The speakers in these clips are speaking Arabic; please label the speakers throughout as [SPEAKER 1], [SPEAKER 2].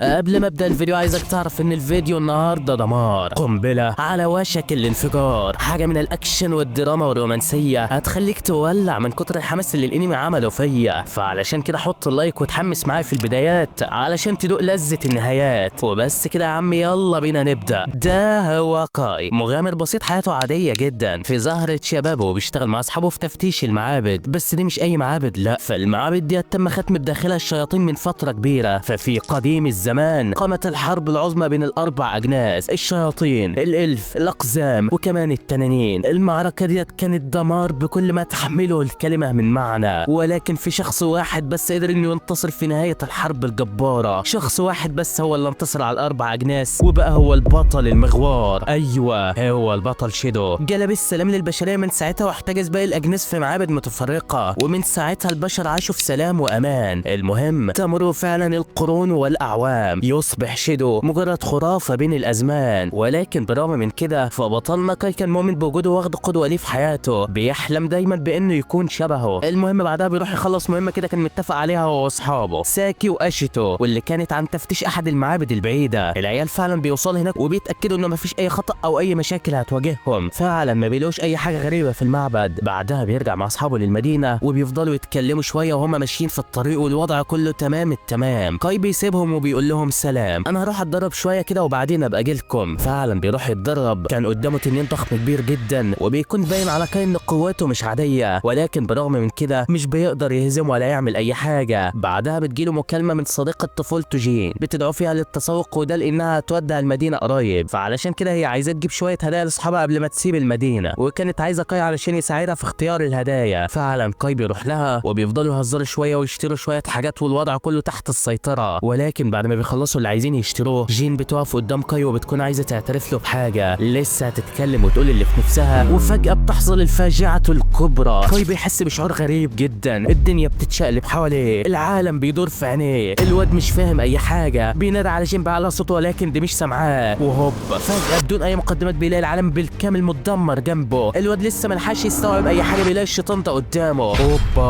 [SPEAKER 1] قبل ما ابدا الفيديو عايزك تعرف ان الفيديو النهارده دمار، قنبله على وشك الانفجار، حاجه من الاكشن والدراما والرومانسيه هتخليك تولع من كتر الحماس اللي الانمي عمله فيا. فعلشان كده حط اللايك وتحمس معايا في البدايات علشان تدوق لذة النهايات. وبس كده يا عم، يلا بينا نبدا. ده هو كاي، مغامر بسيط حياته عاديه جدا في زهره شبابه وبيشتغل مع اصحابه في تفتيش المعابد. بس دي مش اي معابد، لا، فالمعابد دي تم ختم بداخلها الشياطين من فتره كبيره. ففي قديم الزمان قامت الحرب العظمى بين الاربع اجناس، الشياطين، الالف، الاقزام، وكمان التنانين. المعركه دي كانت دمار بكل ما تحمله الكلمه من معنى، ولكن في شخص واحد بس قدر انه ينتصر في نهايه الحرب الجباره. شخص واحد بس هو اللي انتصر على الاربع اجناس وبقى هو البطل المغوار. ايوه، هو البطل شيدو. جلب السلام للبشريه من ساعتها واحتجز باقي الاجناس في معابد متفرقه، ومن ساعتها البشر عاشوا في سلام وامان. المهم تمر فعلا القرون والاعوام، يصبح شيدو مجرد خرافه بين الازمان. ولكن بالرغم من كده فبطلنا كاي كان مؤمن بوجوده واخد قدوه ليه في حياته، بيحلم دايما بانه يكون شبهه. المهم بعدها بيروح يخلص مهمه كده كان متفق عليها هو واصحابه ساكي واشيتو، واللي كانت عن تفتيش احد المعابد البعيده. العيال فعلا بيوصلوا هناك وبيتاكدوا انه مفيش اي خطا او اي مشاكل هتواجههم. فعلا ما بيلاقوش اي حاجه غريبه في المعبد. بعدها بيرجع مع اصحابه للمدينه وبيفضلوا يتكلموا شويه وهم ماشيين في الطريق والوضع كله تمام التمام. كاي بيسيبهم وبيقول لهم سلام، انا هروح اتدرب شويه كده وبعدين ابقى اجيلكم. فعلا بيروح يتدرب. كان قدامه تنين ضخم كبير جدا وبيكون باين على كاي ان قوته مش عاديه، ولكن بالرغم من كده مش بيقدر يهزمه ولا يعمل اي حاجه. بعدها بتجيله مكالمه من صديقه طفولته جين بتدعو فيها للتسوق، وده لانها تودع المدينه قريب. فعلشان كده هي عايزه تجيب شويه هدايا لاصحابها قبل ما تسيب المدينه، وكانت عايزه كاي علشان يساعدها في اختيار الهدايا. فعلا كاي بيروح لها وبيفضلوا يهزروا شويه ويشتروا شويه حاجات والوضع كله تحت السيطره. ولكن بعد ما بيخلصوا اللي عايزين يشتروه جين بتقف قدام كاي وبتكون عايزه تعترف له بحاجه، لسه هتتكلم وتقول اللي في نفسها، وفجاه بتحصل الفاجعه الكبرى. كاي بيحس بشعور غريب جدا، الدنيا بتتشقلب حواليه، العالم بيدور في عينيه. الواد مش فاهم اي حاجه، بينادي على جين على صوته ولكن دي مش سامعاه. وهوب فجاه بدون اي مقدمات بيلاقي العالم بالكامل متدمر جنبه. الواد لسه ملحقش يستوعب اي حاجه بيلاقي الشيطان ده قدامه. اوبا،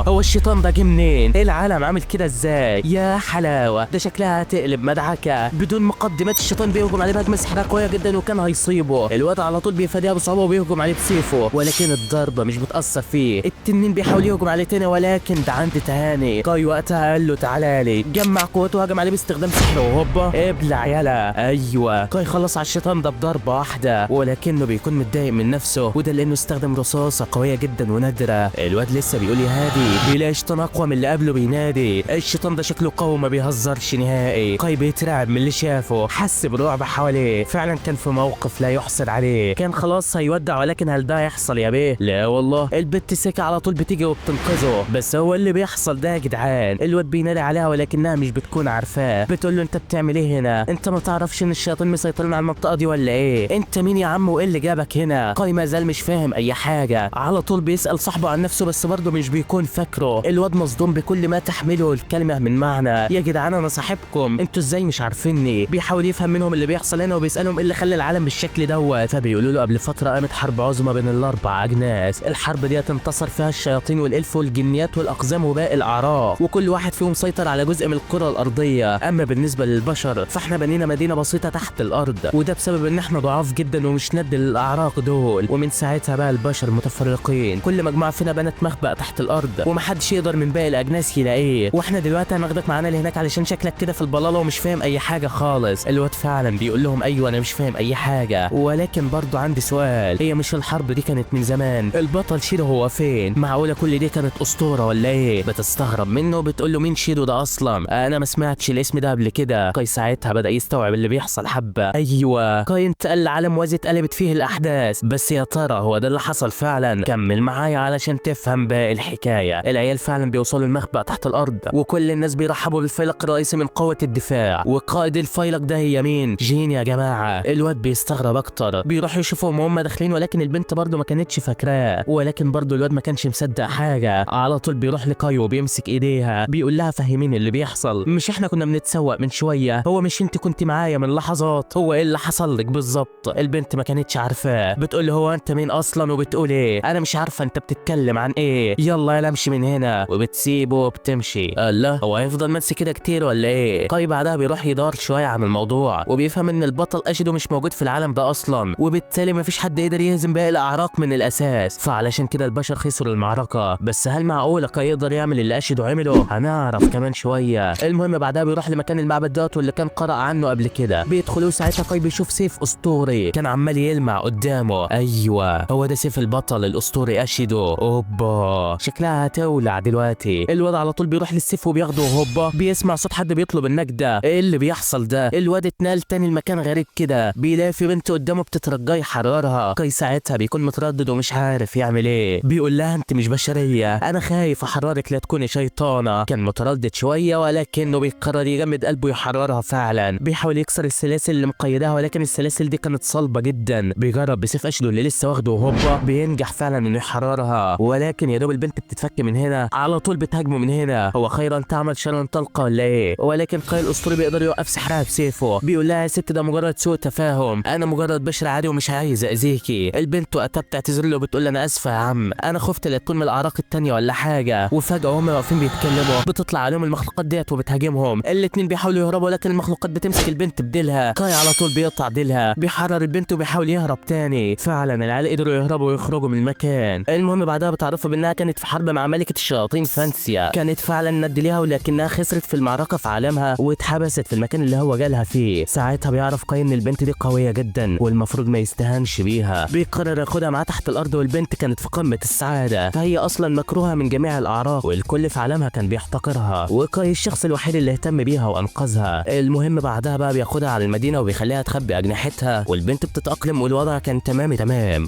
[SPEAKER 1] هو الشيطان ده جه منين؟ ايه العالم عامل كده ازاي؟ يا حلاوه، ده شكلها هتقلب مدعكه. بدون مقدمات الشيطان بيهجم عليه بهجمه سحريه قويه جدا وكان هيصيبه. الواد على طول بيفاديها بصعوبه وبيهجم عليه بسيفه، ولكن الضربه مش بتاثر فيه. التنين بيحاول يهجم عليه تاني ولكن ده عند تهاني. كاي وقتها قال له تعالى لي، جمع قوته وهجم عليه باستخدام سحر وهوبا ابلع يلا. ايوه، كاي خلص على الشيطان ده بضربه واحده، ولكنه بيكون متضايق من نفسه، وده لانه استخدم رصاصه قويه جدا ونادره. الواد لسه بيقول يا هادي، بيلاقي شيطان اقوى من اللي قبله بينادي. الشيطان ده شكله قوي ما بيهزرش نهائي. كاي بيترعب من اللي شافه، حس برعب حواليه. فعلا كان في موقف لا يحسد عليه، كان خلاص هيودع، ولكن هل ده هيحصل يا بيه؟ لا والله، البت سكه على طول بتيجي وبتنقذه. بس هو اللي بيحصل ده يا جدعان، الواد بينادي عليها ولكنها مش بتكون عارفاه. بتقول له انت بتعمل ايه هنا؟ انت ما تعرفش ان الشياطين مسيطرين على المنطقه دي ولا ايه؟ انت مين يا عم وايه اللي جابك هنا؟ كاي ما زال مش فاهم اي حاجه، على طول بيسال صاحبه عن نفسه بس برضه مش بيكون فاكره. الواد مصدوم بكل ما تحمله الكلمه من معنى. يا جدعان انا صاحبكم، انتوا ازاي مش عارفيني؟ بيحاول يفهم منهم اللي بيحصل هنا وبيسالهم ايه اللي خلى العالم بالشكل دوت. فبيقولوا له قبل فتره قامت حرب عظمى بين الاربع اجناس، الحرب دي انتصر فيها الشياطين والالف والجنيات والاقزام وباقي الاعراق، وكل واحد فيهم سيطر على جزء من الكره الارضيه. اما بالنسبه للبشر فاحنا بنينا مدينه بسيطه تحت الارض، وده بسبب ان احنا ضعاف جدا ومش ند للاعراق دول. ومن ساعتها بقى البشر متفرقين، كل مجموعه فينا بنت مخبأ تحت الارض ومحدش يقدر من باقي الاجناس يلاقيه. واحنا دلوقتي هناخدك معانا لهناك علشان شكلك كده في البلاله ومش فاهم اي حاجه خالص. الواد فعلا بيقول لهم ايوه انا مش فاهم اي حاجه، ولكن برضو عندي سؤال، هي مش الحرب دي كانت من زمان؟ البطل شيدو هو فين؟ معقوله كل دي كانت اسطوره ولا ايه؟ بتستغرب منه وبتقول له مين شيدو ده اصلا؟ انا ما سمعتش الاسم ده قبل كده. كاي ساعتها بدا يستوعب اللي بيحصل حبه. ايوه، كاي انتقل لعالم موازي اتقلبت فيه الاحداث. بس يا ترى هو ده اللي حصل فعلا؟ كمل معايا علشان تفهم باقي الحكايه. العيال فعلا بيوصلوا المخبأ تحت الارض، وكل الناس بيرحبوا بالفيلق الرئيسي من قوه الدفاع. وقائد الفيلق ده هي مين؟ جين يا جماعه. الواد بيستغرب اكتر، بيروح يشوفهم وهم داخلين، ولكن البنت برضه ما كانتش فاكراه. ولكن برضه الواد ما كانش مصدق حاجه. على طول بيروح لكاي وبيمسك ايديها بيقول لها فهميني اللي بيحصل، مش احنا كنا بنتسوق من شويه؟ هو مش انت كنت معايا من لحظات؟ هو ايه اللي حصل لك بالظبط؟ البنت ما كانتش عارفاه، بتقول له هو انت مين اصلا؟ وبتقول ايه؟ انا مش عارفه انت بتتكلم عن ايه، يلا يلا امشي من هنا. وبتسيبه وبتمشي. الله، هو هيفضل ماسك كده كتير ولا ايه؟ ايه. كاي بعدها بيروح يدور شويه عن الموضوع وبيفهم ان البطل اشيدو مش موجود في العالم ده اصلا، وبالتالي مفيش حد يقدر يهزم باقي الاعراق من الاساس، فعلشان كده البشر خسروا المعركه. بس هل معقوله كاي يقدر يعمل اللي اشيدو عمله؟ هنعرف كمان شويه. المهم بعدها بيروح لمكان المعبد دوت واللي كان قرأ عنه قبل كده. بيدخلوا ساعتها كاي بيشوف سيف اسطوري كان عمال يلمع قدامه. ايوه هو ده سيف البطل الاسطوري اشيدو. اوبا شكلها هتولع دلوقتي. الواد على طول بيروح للسيف وبياخده. هوبا بيسمع صوت حد بيطلب النجده. ايه اللي بيحصل ده؟ الواد اتنقل تاني المكان غريب كده، بيلاقي في بنت قدامه بتترجاه يحررها. كاي ساعتها بيكون متردد ومش عارف يعمل ايه. بيقول لها انت مش بشريه، انا خايف احررك لا تكوني شيطانه. كان متردد شويه ولكنه بيقرر يجمد قلبه يحررها فعلا. بيحاول يكسر السلاسل اللي مقيداها ولكن السلاسل دي كانت صلبه جدا. بيجرب بسيف اشيدو اللي لسه واخده وهوبا بينجح فعلا انه يحررها، ولكن يا دوب البنت بتتفك من هنا على طول بتهاجمه من هنا. هو خيرا تعمل شرا طلقه ولا ايه؟ ولكن كاي الاسطوري بيقدر يوقف سحرها بسيفه. بيقول لها يا ست ده مجرد سوء تفاهم، انا مجرد بشر عادي ومش عايز اذيكي. البنت وقتها بتعتذر له وبتقول انا اسفه يا عم، انا خفت لا تكون من الاعراق التانيه ولا حاجه. وفجاه هم واقفين بيتكلموا بتطلع عليهم المخلوقات ديت وبتهاجمهم. الاتنين بيحاولوا يهربوا لكن المخلوقات بتمسك البنت بديلها. كاي على طول بيقطع ديلها، بيحرر البنت وبيحاول يهرب تاني. فعلا العيال قدروا يهربوا ويخرجوا من المكان. المهم بعدها بتعرفوا بانها كانت في حرب مع ملكه الشياطين فانسيا، كانت فعلا ند ليها ولكنها خسرت في المعركه في عالمها واتحبست في المكان اللي هو جالها فيه. ساعتها بيعرف كاي ان البنت دي قويه جدا والمفروض ما يستهانش بيها. بيقرر ياخدها معاه تحت الارض والبنت كانت في قمه السعاده، فهي اصلا مكروهه من جميع الاعراق والكل في عالمها كان بيحتقرها، وكاي الشخص الوحيد اللي اهتم بيها وانقذها. المهم بعدها بقى بياخدها على المدينه وبيخليها تخبي اجنحتها والبنت بتتاقلم والوضع كان تمام.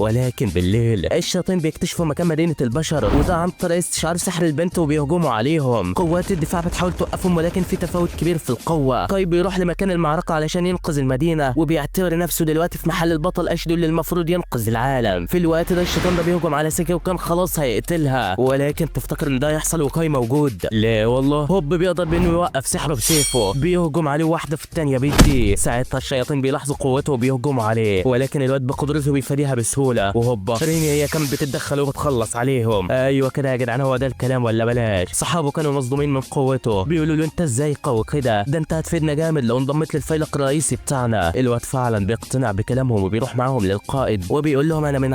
[SPEAKER 1] ولكن بالليل الشياطين بيكتشفوا مكان مدينه البشر وده عن طريق استشعار سحر البنت وبيهجموا عليهم. قوات الدفاع بتحاول توقفهم ولكن في تفاوت كبير في القوه. كاي بيروح لمكان المعركه علشان ينقذ المدينه وبيعتبر نفسه دلوقتي في محل البطل اشيدو اللي المفروض ينقذ العالم. في الوقت ده الشيطان ده بيهجم على سيكي وكان خلاص هيقتلها، ولكن تفتكر ان ده يحصل وكاي موجود. لا والله هوب بيقدر بانه يوقف سحره بسيفه. بيهجم عليه واحده في الثانيه بيدي. ساعتها الشياطين بيلاحظوا قوته وبيهجموا عليه ولكن الواد بقدرته بيفاديها بسهوله. وهوبا ريني هي كانت بتتدخل وبتخلص عليهم. ايوه كده يا جدعان هو ده الكلام ولا بلاش؟ صحابه كانوا مصدومين من قوته، بيقولوا له انت ازاي قوي كده؟ ده انت هتفيدنا جامد لو انضميت للفيلق الرئيسي بتاعنا. الواد فعلا بيقتنع بكلامهم وبيروح معاهم للقائد وبيقول لهم انا من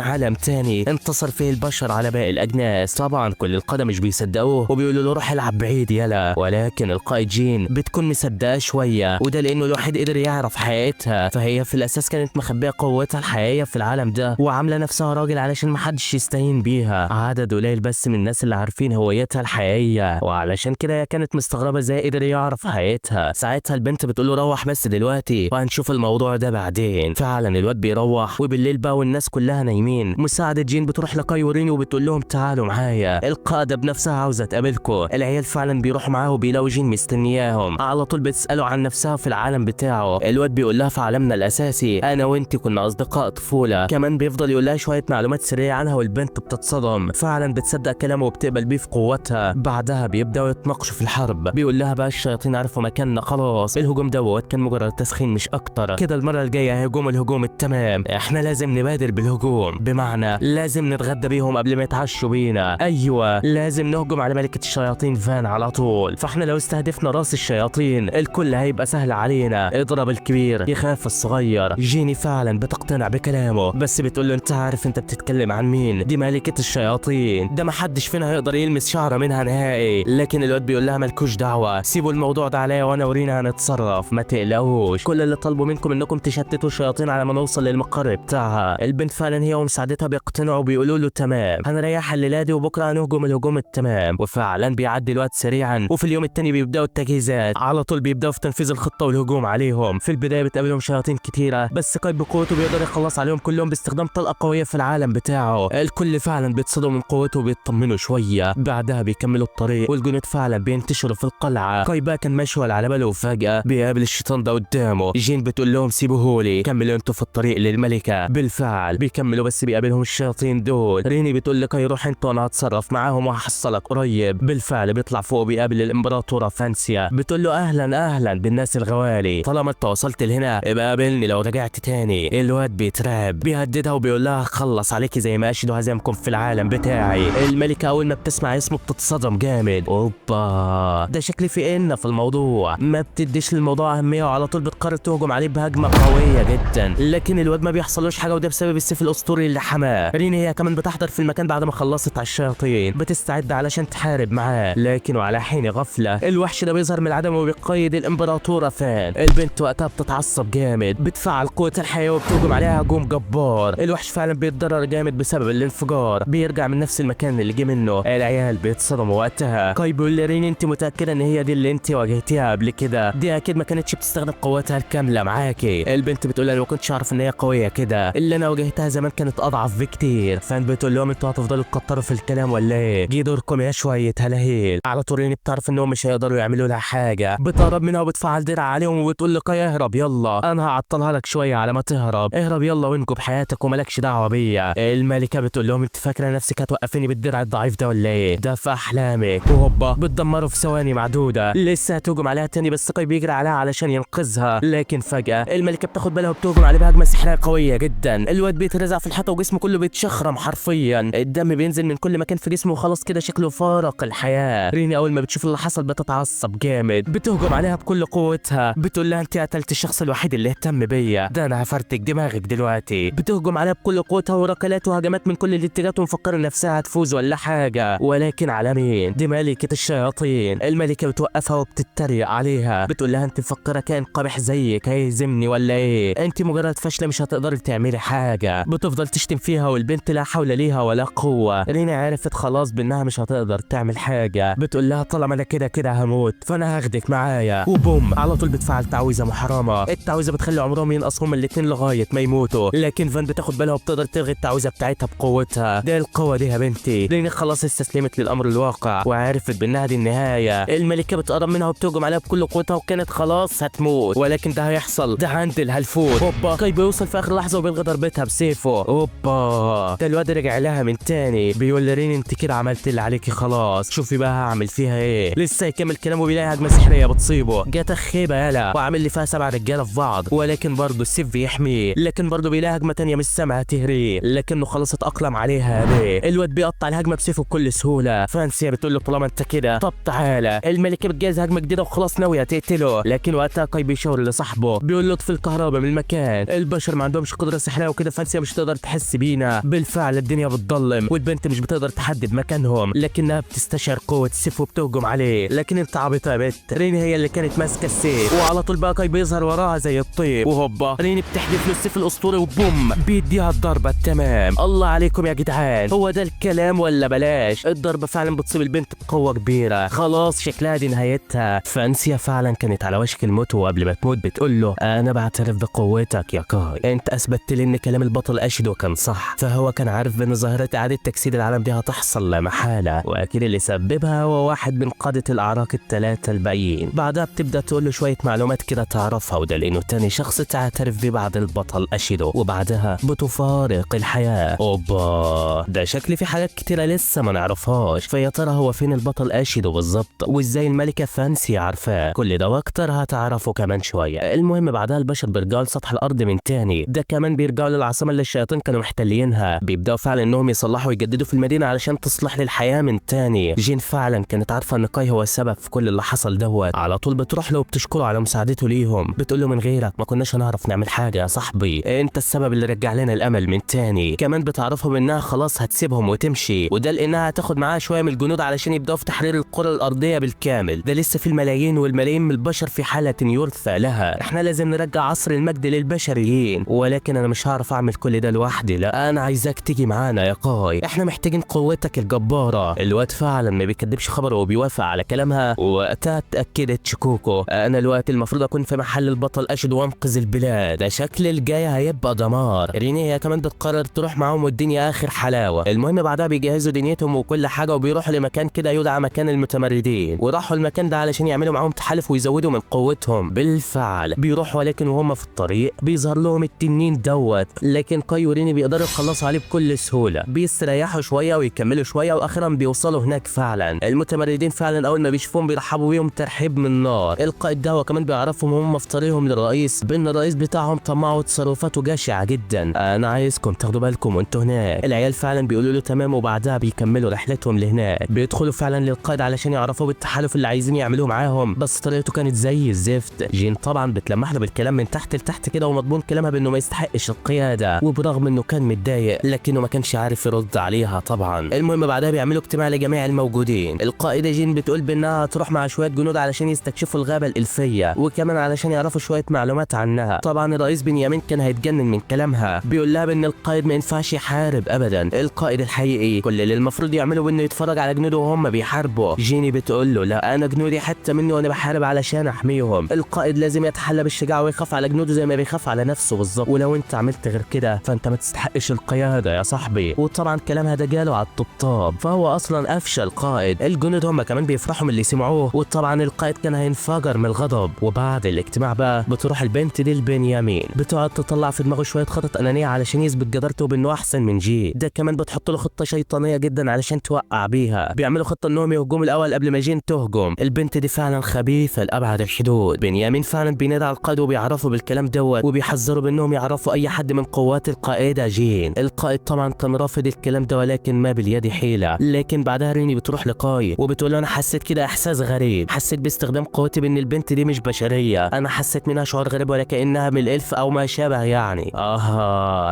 [SPEAKER 1] عالم تاني انتصر فيه البشر على باقي الاجناس. طبعا كل القادة مش بيصدقوه وبيقولوا له روح العب بعيد يلا، ولكن القائد جين بتكون مصدقاه شويه وده لانه الوحيد قدر يعرف حقيقتها. فهي في الاساس كانت مخبيه قوتها الحقيقيه في العالم ده وعامله نفسها راجل علشان محدش يستهين بيها. عدد قليل بس من الناس اللي عارفين هويتها الحقيقيه وعلشان كده هي كانت مستغربه ازاي قدر يعرف حقيقتها. ساعتها البنت بتقول له روح بس دلوقتي وهنشوف الموضوع ده بعدين. فعلا الواد بيروح وبالليل بقى والناس كلها نايمين. مساعده جين بتروح لكاي وريني وبتقول لهم تعالوا معايا، القاده بنفسها عاوزه تقابلكم. العيال فعلا بيروحوا معاه وبيلاقوا جين مستنياهم. على طول بتساله عن نفسها في العالم بتاعه. الواد بيقول لها في عالمنا الاساسي انا وانت كنا اصدقاء طفوله. كمان بيفضل يقول لها شويه معلومات سريه عنها والبنت بتتصدم. فعلا بتصدق كلامه وبتقبل بيه في قوتها. بعدها بيبداوا يتناقشوا في الحرب. بيقول لها بقى الشياطين عرفوا مكاننا خلاص، الهجوم دوت كان مجرد تسخين مش اكتر. كده المره الجايه هيهجم الهجوم التمام، احنا لازم نبادر بالهجوم، بمعنى لازم نتغدى بيهم قبل ما يتعشوا بينا. ايوه لازم نهجم على ملكه الشياطين فان على طول. فاحنا لو استهدفنا راس الشياطين الكل هيبقى سهل علينا، اضرب الكبير يخاف الصغير. جيني فعلا بتقتنع بكلامه بس بتقول له انت عارف انت بتتكلم عن مين؟ دي ملكه الشياطين، ده محدش فينا هيقدر يلمس شعره منها نهائي. لكن الواد بيقول لها مالكوش دعوه، سيبوا الموضوع ده عليا وانا ورينا هنتصرف، ما تقلقوش. كل اللي طالبوا منكم انكم تشتتوا الشياطين على ما نوصل للمقر بتاعها. البنت فعلا هي ومساعدتها بيقتنعوا وبيقولوا له تمام هنريح الليله دي وبكره هنهجم الهجوم التمام. وفعلا بيعدي الوقت سريعا وفي اليوم الثاني بيبداوا التجهيزات. على طول بيبداوا في تنفيذ الخطه والهجوم عليهم. في البدايه بتقابلهم شياطين كتيره بس كاي بقوته بيقدر يخلص عليهم كلهم باستخدام طلقه قويه في العالم بتاعه. الكل فعلا بيتصدموا من قوته وبيطمنوا شويه. بعدها بيكملوا الطريق والجنود فعلا بينتشروا في القلعه. كاي بقى كان ماشي على باله وفجاه بيقابل الشيطان ده قدامه. جين بتقول لهم سيبوهولي كملوا انتوا في الطريق للملكه. بالفعل بيكملوا بس بيقابلهم الشياطين دول. ريني بتقول لكاي روح انت وانا هتصرف معاهم وهحصلك قريب. بالفعل بيطلع فوق وبيقابل الامبراطوره فانسيا. بتقول له اهلا بالناس الغوالي، طالما انت وصلت لهنا ابقى قابلني لو رجعت تاني. الواد بيترعب بيهددها وبيقول لها خلص عليكي زي ما اشهدوا هزامكم في العالم بتاعي. الملكه اول ما بتسمع اسمه بتتصدم جامد. اوبا اوبا ده شكل في ان في الموضوع ما بتديش للموضوع اهميه وعلى طول بتقرر تهجم عليه بهجمه قويه جدا، لكن الواد ما بيحصلوش حاجه وده بسبب السيف الاسطوري اللي حماه. رين هي كمان بتحضر في المكان بعد ما خلصت على الشياطين، بتستعد علشان تحارب معاه، لكن وعلى حين غفله الوحش ده بيظهر من العدم وبيقيد الامبراطوره فان. البنت وقتها بتتعصب جامد، بتفعل قوه الحياه وبتهجم عليها هجوم جبار. الوحش فعلا بيتضرر جامد بسبب الانفجار، بيرجع من نفس المكان اللي جه منه. العيال بيتصدموا وقتها. كاي بيقول لرين انت متاكده ان هي دي اللي انت واجهتيها قبل كده؟ دي اكيد ما كانتش بتستخدم قوتها الكامله معاكي. البنت بتقول لها ما كنتش اعرف ان هي قويه كده، اللي انا واجهتها زمان كانت اضعف بكتير. فان بتقول لهم انتوا هتفضلوا تكتروا في الكلام ولا ايه؟ جه دوركم يا شويه هلاهيل. على طول رين بتعرف انهم مش هيقدروا يعملوا لها حاجه، بتهرب منها وبتفعل درع عليهم وبتقول لكاي اهرب يلا، انا هعطلها لك شويه على ما تهرب، اهرب يلا وانجو بحياتك ومالكش دعوه بيا. الملكه بتقول لهم انت فاكره نفسك هتوقفيني بالدرع الضعيف ده ولا ايه؟ ده في احلامك. وهوبا بتدمره في ثواني معدوده. لسه هتهجم عليها تاني بس كاي بيجري عليها علشان ينقذها، لكن فجاه الملكه بتاخد بالها وبتهجم عليه بهجمه سحريه قويه جدا. الواد بيترزع في الحيطه وجسمه كله بيتشخرم حرفيا، الدم بينزل من كل مكان في جسمه وخلاص كده شكله فارق الحياه. ريني اول ما بتشوف اللي حصل بتتعصب جامد، بتهجم عليها بكل قوتها، بتقول لها انت قتلت الشخص الوحيد اللي اهتم بيا، ده انا هفرتك دماغك دلوقتي. بتهجم عليها بكل قوتها وركلات وهجمات من كل الاتجاهات ومفكره نفسها هتفوز ولا حاجه، ولكن على مين؟ دي ملكه الشياطين. الملكه بتوقفها وبتتريق عليها، بتقول لها انت مفكره كائن قبيح زيك هيهزمني ولا ايه؟ انت مجرد فاشله مش هتقدري تعملي حاجه. بتفضل تشتم فيها والبنت لا حول ليها ولا قوه. رينا عرفت خلاص بانها مش هتقدر تعمل حاجه، بتقول لها طالما انا كده كده هموت فانا هاخدك معايا. وبوم على طول بتفعل تعويذه محرمه. التعويذه بتخلي عمرهم ينقص هما الاتنين لغايه ما يموتوا، لكن فان بتاخد بالها وبتقدر تلغي التعويذه بتاعتها بقوتها. ده القوه دي يا بنتي. رينا خلاص استسلمت للامر الواقع وعرفت بانها دي النهايه. الملكه بتقرب منها وبتهجم عليها بكل قوتها وكانت خلاص هتموت، ولكن ده هيحصل، ده عند الهلفوت. هوبا كاي بيوصل في اخر لحظه وبيلغي ضربتها بسيفه. هوبا ده الواد رجع لها من تاني، بيقول لرين انت كده عملت اللي عليكي خلاص، شوفي بقى هعمل فيها ايه. لسه يكمل كلامه بيلاقي هجمه سحريه بتصيبه، جات خيبه يالا وعامل لي فيها 7 رجاله في بعض، ولكن برضه السيف بيحميه. لكن برضه بيلاقي هجمه تانيه من السما هتهريه، لكنه خلاص اتاقلم عليها بيه. الواد بيقطع الهجمه بسيفه بكل سهوله. فرانسيا بتقول له طالما انت كده طب تعالى. الملكه بتجهز هجمه جديده وخلاص ناويه تقتله، لكن وقتها كاي بيشاور لصاحبه بيقول له اطفي الكهرباء من المكان، البشر ما عندهمش قدره سحريه وكده فرانسيا مش تقدر تحس بينا. بالفعل الدنيا بتضلم والبنت مش بتقدر تحدد مكانهم، لكنها بتستشعر قوه السيف وبتهجم عليه. لكن انت عبيطه يا بت، ريني هي اللي كانت ماسكه السيف وعلى طول بقى كاي بيظهر وراها زي الطيب. وهوبا ريني بتحدف له السيف الاسطوري وبوم بيديها الضربه التمام. الله عليكم يا جدعان، هو ده الكلام ولا بلاش؟ الضربه فعلا بتصيب البنت بقوه كبيره، خلاص شكلها دي نهايتها. فرانسيا فعلا كانت على وشك الموت وقبل ما تموت بتقول له انا بعترف بقوتك يا كاي، انت اثبتت لي ان كلام البطل اشدو كان صح. فهو كان عارف بان ظاهره اعاده تجسيد العالم دي هتحصل لا محاله، واكيد اللي سببها هو واحد من قاده الاعراق الثلاثه الباقيين. بعدها بتبدا تقول له شويه معلومات كده تعرفها، وده لانه تاني شخص تعترف بيه بعد البطل اشدو، وبعدها بتفارق الحياه. اوبا ده شكل في حاجات كتيره لسه ما نعرفهاش، فيا ترى هو فين البطل اشدو بالظبط، وازاي الملكه فانسي عارفاه؟ كل ده واكتر هتعرفه كمان شويه. المهم بعدها البشر بيرجعوا لسطح الارض من تاني، ده كمان بيرجعوا للعاصمه اللي الشياطين كانوا محتلينها، بيبداوا فعلا انهم يصلحوا ويجددوا في المدينه علشان تصلح للحياه من تاني. جين فعلا كانت عارفه ان كاي هو السبب في كل اللي حصل دوت، على طول بتروح له وبتشكره على مساعدته ليهم، بتقول له من غيرك ما كناش هنعرف نعمل حاجه يا صاحبي، انت السبب اللي رجع لنا الامل من تاني. كمان بتعرفهم انها خلاص هتسيبهم وتمشي، وده لانها هتاخد معاها شويه من الجنود علشان يبداوا في تحرير القرى الارضيه بالكامل. ده لسه في الملايين والملايين من البشر في حاله يرثى لها، احنا لازم نرجع عصر المجد للبشريين، ولكن انا مش هعرف اعمل كل ده لوحدي، لا انا عايزاك تيجي معانا يا كاي، احنا محتاجين قوتك الجباره. الواد فعلا ما بيكدبش خبره وبيوافق على كلامها. وقتها اتاكدت شكوكو انا الوقت المفروض اكون في محل البطل اشد وانقذ البلاد، ده شكل الجاي هيبقى دمار. ريني هي كمان بتقرر تروح معاهم والدنيا اخر حلاوه. المهم بعدها بيجهزوا دنيتهم وكل حاجه وبيروحوا لمكان كده يدعى مكان المتمردين، وراحوا المكان ده علشان يعملوا معاهم تحالف ويزودوا من قوتهم. بالفعل بيروحوا، ولكن وهم في الطريق بيظهر لهم التنين دوت، لكن كاي وريني بيقدروا يخلصوا عليه بكل سهوله، بيستريحوا شويه ويكملوا شويه واخيرا بيوصلوا هناك. فعلا المتمردين فعلا اول ما بيشوفوهم بيرحبوا بيهم ترحيب من نار. القائد ده كمان بيعرفهم هم في طريقهم للرئيس بان الرئيس بتاعهم طماع وتصرفاته جشعه جدا، انا عايزكم تاخدوا بالكم وانتوا هناك. العيال فعلا بيقولوا له تمام، وبعدها بيكملوا رحلتهم لهناك. بيدخلوا فعلا للقائد علشان يعرفوا بيعرفوا بالتحالف اللي عايزين يعملوه معاهم، بس طريقته كانت زي الزفت. جين طبعا بتلمح له بالكلام من تحت لتحت كده، ومضمون كلامها بانه ما يستحقش القياده، وبرغم انه كان متضايق لكنه ما كانش عارف يرد عليها طبعا. المهم بعدها بيعملوا اجتماع لجميع الموجودين. القائده جين بتقول بانها تروح مع شويه جنود علشان يستكشفوا الغابه الالفيه، وكمان علشان يعرفوا شويه معلومات عنها. طبعا الرئيس بنيامين كان هيتجنن من كلامها، بيقول لها بان القائد ما ينفعش يحارب ابدا. القائد الحقيقي كل اللي المفروض يعمله بانه يتفرج على جنوده وهم بيحاربوا. جيني بتقول له لا، انا جنودي حتى مني وانا بحارب علشان احميهم. القائد لازم يتحلى بالشجاعه ويخاف على جنوده زي ما بيخاف على نفسه بالظبط، ولو انت عملت غير كده فانت ما تستحقش القياده يا صاحبي. وطبعا كلامها ده جاله على الطبطاب، فهو اصلا افشل قائد. الجنود هم كمان بيفرحوا من اللي سمعوه، وطبعا القائد كان هينفجر من الغضب. وبعد الاجتماع بقى بتروح البنت دي لبنيامين، بتقعد تطلع في دماغه شويه خطط انانيه علشان يثبت جدارته بانه احسن من جين. ده كمان بتحط له خطه شيطانيه جدا علشان توقع بيها. بيعملوا خطه انهم يهجموا الاول قبل ما جين تهجم. البنت دي فعلا خبيثه لابعد الحدود. بنيامين فعلا بينادي على القائد وبيعرفوا بالكلام دوت، وبيحذروا بانهم يعرفوا اي حد من قوات القائده جين. القائد طبعا كان رافض الكلام ده، ولكن ما باليد حيله. لكن بعدها ريني بتروح لقاي وبتقول له انا حسيت كده احساس غريب، حسيت باستخدام قوتي بان البنت دي مش بشريه. انا حسيت منها شعور غريب ولا كانها من الالف او ما شابه يعني.